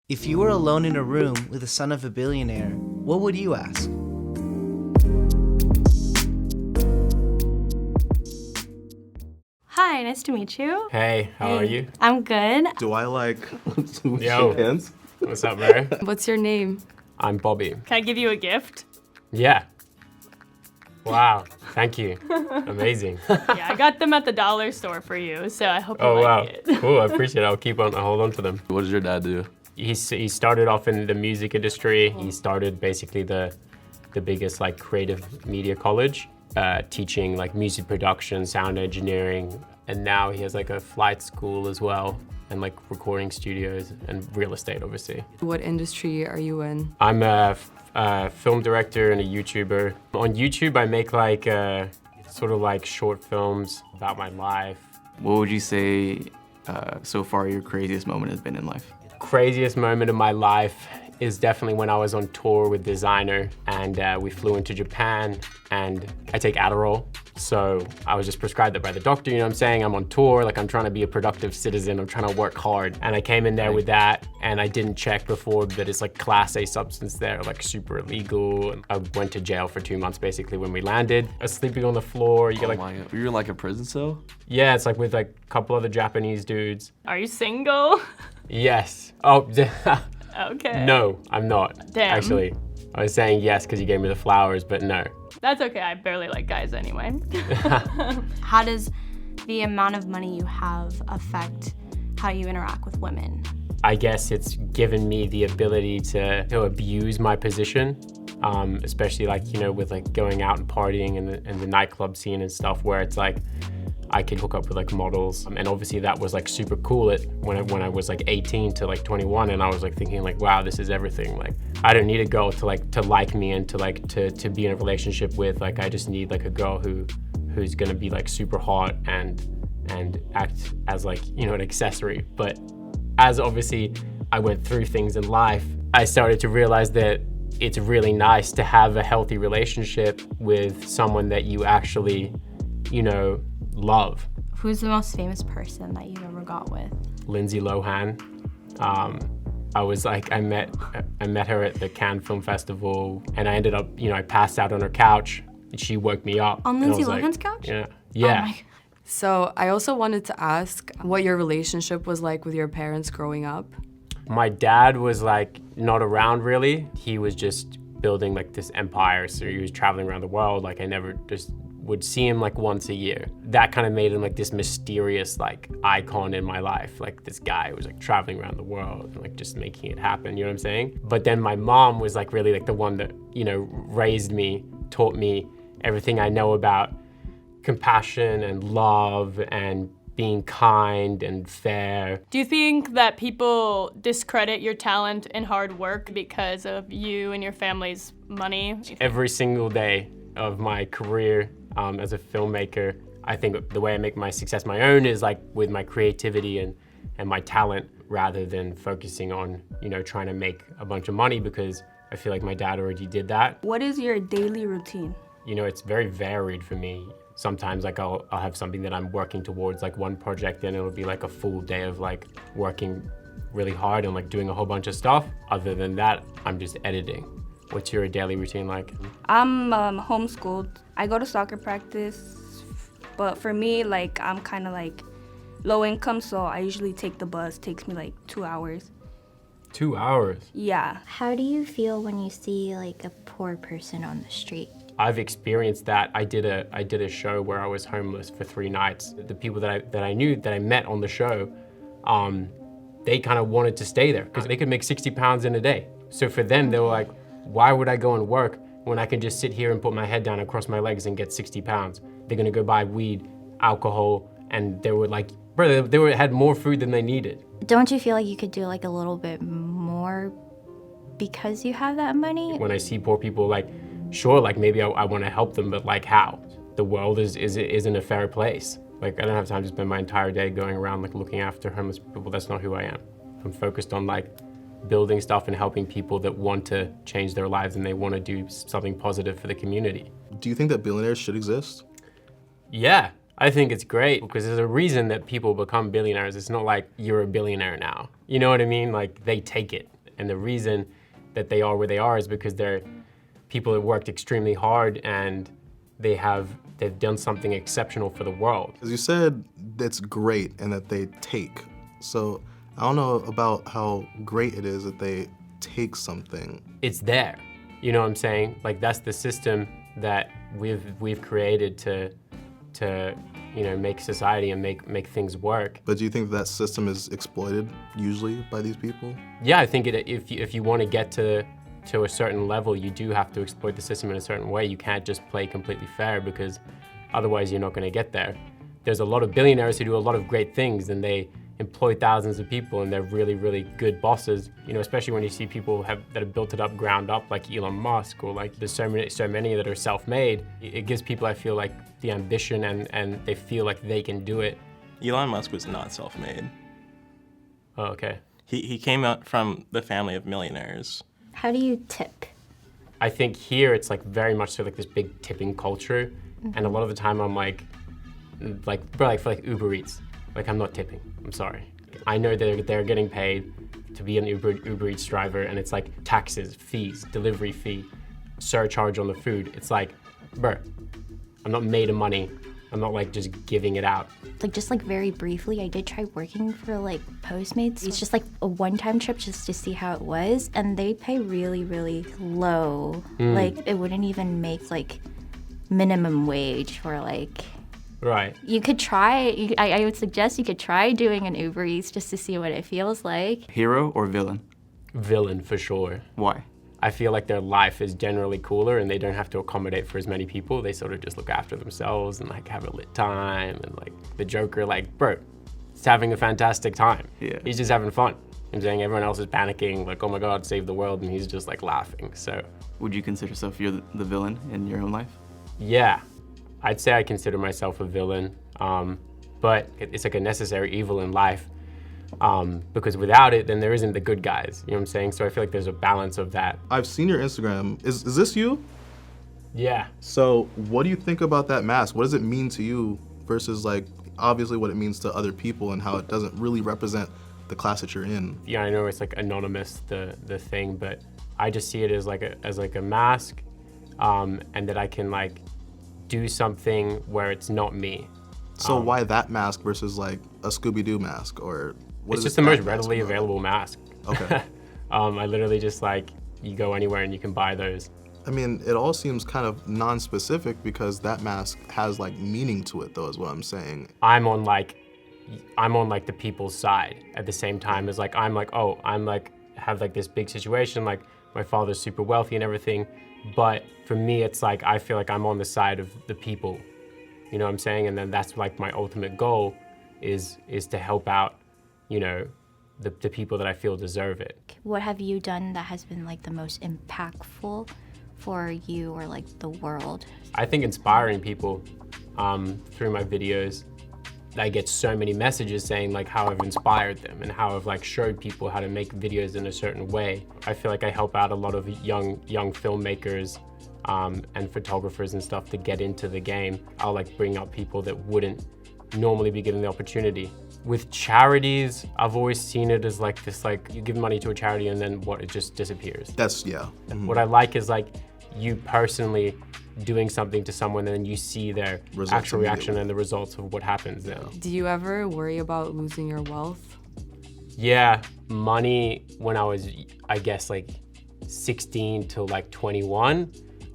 If you were alone in a room with the son of a billionaire, what would you ask? Hi, nice to meet you. Hey, how are you? I'm good. Do I Yo. shake hands? What's up, bro? What's your name? I'm Bobby. Can I give you a gift? Yeah. Wow, thank you. Amazing. Yeah, I got them at the dollar store for you, so I hope you Oh, wow. like it. Cool, I appreciate it. I'll hold on to them. What does your dad do? He started off in the music industry. He started basically the biggest like creative media college, teaching like music production, sound engineering, and now he has like a flight school as well, and like recording studios and real estate, obviously. What industry are you in? I'm a film director and a YouTuber. On YouTube, I make like sort of like short films about my life. What would you say so far your craziest moment has been in life? Craziest moment of my life is definitely when I was on tour with Designer, and we flew into Japan, and I take Adderall. So I was just prescribed that by the doctor, you know what I'm saying? I'm on tour, like I'm trying to be a productive citizen, I'm trying to work hard. And I came in there with that, and I didn't check before that it's like Class A substance there, like super illegal. And I went to jail for 2 months basically when we landed. I was sleeping on the floor. You get like, my God. Were you in like a prison cell? yeah, it's like with like a couple other Japanese dudes. Are you single? Yes. Oh, Okay. no, I'm not. Damn. Actually, I was saying yes because you gave me the flowers, but no. That's okay, I barely like guys anyway. How does the amount of money you have affect how you interact with women? I guess it's given me the ability to abuse my position, especially like, you know, with like going out and partying and the nightclub scene and stuff, where it's like, I could hook up with like models. And obviously that was like super cool when I was like 18 to like 21, and I was like thinking like, wow, this is everything. Like, I don't need a girl to like me and to be in a relationship with. Like, I just need like a girl who's gonna be like super hot and act as like, you know, an accessory. But as obviously I went through things in life, I started to realize that it's really nice to have a healthy relationship with someone that you actually, you know, love. Who's the most famous person that you've ever got with? Lindsay Lohan. I met her at the Cannes Film Festival, and I ended up, you know, I passed out on her couch, and she woke me up. On and I Lindsay was like, Lohan's couch? Yeah. Oh Yeah. my God. So I also wanted to ask what your relationship was like with your parents growing up. My dad was like not around really. He was just building like this empire, so he was traveling around the world. Like, I never just would see him like once a year. That kind of made him like this mysterious like icon in my life, like this guy who was like traveling around the world and like just making it happen, you know what I'm saying? But then my mom was like really like the one that, you know, raised me, taught me everything I know about compassion and love and being kind and fair. Do you think that people discredit your talent and hard work because of you and your family's money? Every single day of my career as a filmmaker, I think the way I make my success my own is like with my creativity and my talent, rather than focusing on, you know, trying to make a bunch of money, because I feel like my dad already did that. What is your daily routine? You know, it's very varied for me. Sometimes like I'll have something that I'm working towards, like one project, and it'll be like a full day of like working really hard and like doing a whole bunch of stuff. Other than that, I'm just editing. What's your daily routine like? I'm homeschooled. I go to soccer practice, but for me, like, I'm kind of like low income, so I usually take the bus. It takes me like 2 hours. 2 hours? Yeah. How do you feel when you see like a poor person on the street? I've experienced that. I did a show where I was homeless for 3 nights. The people that I knew, that I met on the show, they kind of wanted to stay there because they could make 60 pounds in a day. So for them, they were like, why would I go and work when I can just sit here and put my head down and cross my legs and get 60 pounds? They're gonna go buy weed, alcohol, and they were like, bro, had more food than they needed. Don't you feel like you could do like a little bit more because you have that money? When I see poor people, like, sure, like maybe I wanna help them, but like how? The world isn't a fair place. Like, I don't have time to spend my entire day going around like looking after homeless people. That's not who I am. I'm focused on like building stuff and helping people that want to change their lives and they want to do something positive for the community. Do you think that billionaires should exist? Yeah, I think it's great because there's a reason that people become billionaires. It's not like you're a billionaire now. You know what I mean? Like, they take it. And the reason that they are where they are is because they're people that worked extremely hard and they've done something exceptional for the world. As you said, it's great and that they take. So I don't know about how great it is that they take something. It's there, you know what I'm saying? Like that's the system that we've created to make society and make things work. But do you think that system is exploited usually by these people? Yeah, I think if you want to get to a certain level, you do have to exploit the system in a certain way. You can't just play completely fair because otherwise you're not going to get there. There's a lot of billionaires who do a lot of great things and they employ thousands of people and they're really, really good bosses. You know, especially when you see people that have built it up ground up like Elon Musk or like there's so many that are self-made. It gives people, I feel like, the ambition and they feel like they can do it. Elon Musk was not self-made. Oh, okay. He came out from the family of millionaires. How do you tip? I think here it's like very much so like this big tipping culture, and a lot of the time I'm like for like Uber Eats, like I'm not tipping. I'm sorry. I know they're getting paid to be an Uber Eats driver, and it's like taxes, fees, delivery fee, surcharge on the food. It's like, bro, I'm not made of money. I'm not like just giving it out. Like just like very briefly, I did try working for like Postmates. It's just like a one-time trip just to see how it was, and they pay really, really low. Like it wouldn't even make like minimum wage for like. Right. You could try. I would suggest you could try doing an Uber Eats just to see what it feels like. Hero or villain? Villain for sure. Why? I feel like their life is generally cooler and they don't have to accommodate for as many people. They sort of just look after themselves and like have a lit time, and like the Joker, like, bro, he's having a fantastic time. Yeah. He's just having fun. I'm saying everyone else is panicking, like, oh my God, save the world, and he's just like laughing, so. Would you consider yourself you're the villain in your own life? Yeah, I'd say I consider myself a villain, but it's like a necessary evil in life. Because without it, then there isn't the good guys, you know what I'm saying? So I feel like there's a balance of that. I've seen your Instagram. Is this you? Yeah. So what do you think about that mask? What does it mean to you versus like obviously what it means to other people and how it doesn't really represent the class that you're in? Yeah, I know it's like anonymous, the thing, but I just see it as like a mask, and that I can like do something where it's not me. So why that mask versus like a Scooby-Doo mask or what? It's just the most readily available mask. Okay. I literally just like, you go anywhere and you can buy those. I mean, it all seems kind of non-specific because that mask has like meaning to it though, is what I'm saying. I'm on like the people's side at the same time as like, I'm like, have like this big situation, like my father's super wealthy and everything. But for me, it's like, I feel like I'm on the side of the people, you know what I'm saying? And then that's like my ultimate goal is to help out, you know, the people that I feel deserve it. What have you done that has been like the most impactful for you or like the world? I think inspiring people through my videos. I get so many messages saying like how I've inspired them and how I've like showed people how to make videos in a certain way. I feel like I help out a lot of young filmmakers and photographers and stuff to get into the game. I'll like bring up people that wouldn't normally be given the opportunity. With charities, I've always seen it as like this, like you give money to a charity and then what, it just disappears. That's, yeah. Mm-hmm. What I like is like you personally doing something to someone and then you see their actual reaction and the results of what happens then. Do you ever worry about losing your wealth? Yeah, money when I was, I guess like 16 to like 21,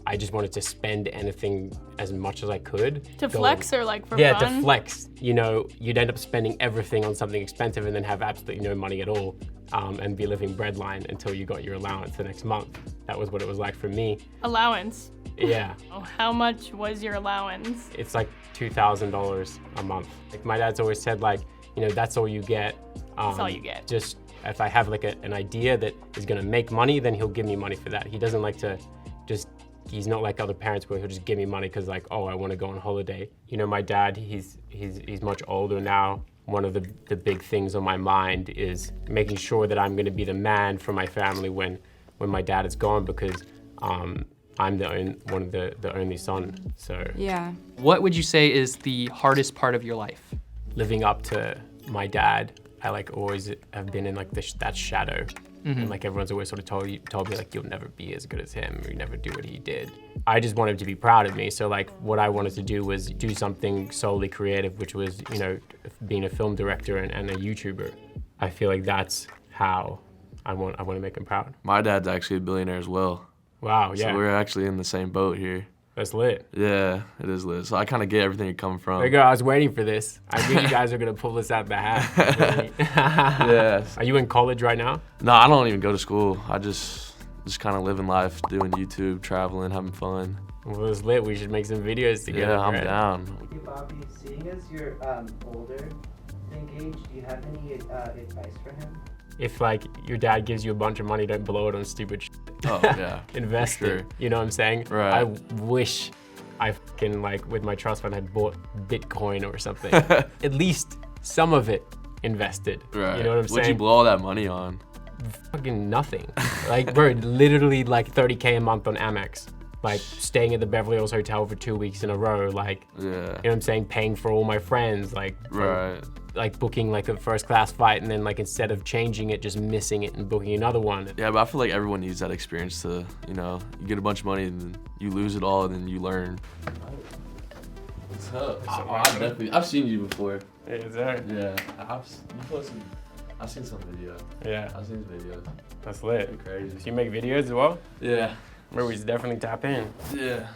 I just wanted to spend anything as much as I could. To flex or like for fun? Yeah, to flex. You know, you'd end up spending everything on something expensive and then have absolutely no money at all and be living breadline until you got your allowance the next month. That was what it was like for me. Allowance? Yeah. Oh, how much was your allowance? It's like $2,000 a month. Like my dad's always said like, you know, that's all you get. That's all you get. Just if I have like an idea that is gonna make money, then he'll give me money for that. He doesn't like to just, he's not like other parents where he'll just give me money because like, oh, I want to go on holiday. You know, my dad, he's much older now. One of the big things on my mind is making sure that I'm going to be the man for my family when my dad is gone, because I'm one of the only son. So yeah. What would you say is the hardest part of your life? Living up to my dad. I like always have been in like that shadow And like everyone's always sort of told me like, you'll never be as good as him, or you never do what he did. I just wanted to be proud of me. So like what I wanted to do was do something solely creative, which was, you know, being a film director and a YouTuber. I feel like that's how I want to make him proud. My dad's actually a billionaire as well. Wow, yeah. So we're actually in the same boat here. That's lit. Yeah, it is lit. So I kind of get everything you're coming from. There you go, I was waiting for this. I knew you guys are gonna pull this out of the hat. Yeah. Are you in college right now? No, I don't even go to school. I just kind of living life, doing YouTube, traveling, having fun. Well, it's lit. We should make some videos together. Yeah, I'm right? down. Hey Bobby, seeing as you're older than Gage, do you have any advice for him? If like your dad gives you a bunch of money, don't blow it on stupid shit. Oh yeah. Invest sure. it. You know what I'm saying? Right. I wish I fucking like with my trust fund had bought Bitcoin or something. At least some of it invested. Right. You know what I'm saying? What'd you blow all that money on? Fucking nothing. Like bro, literally like 30K a month on Amex. Like staying at the Beverly Hills Hotel for 2 weeks in a row. Like, Yeah. you know what I'm saying? Paying for all my friends. Like, Right. like booking like a first class flight and then like instead of changing it, just missing it and booking another one. Yeah, but I feel like everyone needs that experience to, you know, you get a bunch of money and then you lose it all and then you learn. What's up? I've seen you before. Hey, is there? Yeah, I've seen some video. Yeah. I've seen videos. That's lit. Crazy. So you make videos as well? Yeah. Bro, we should definitely tap in. Yeah.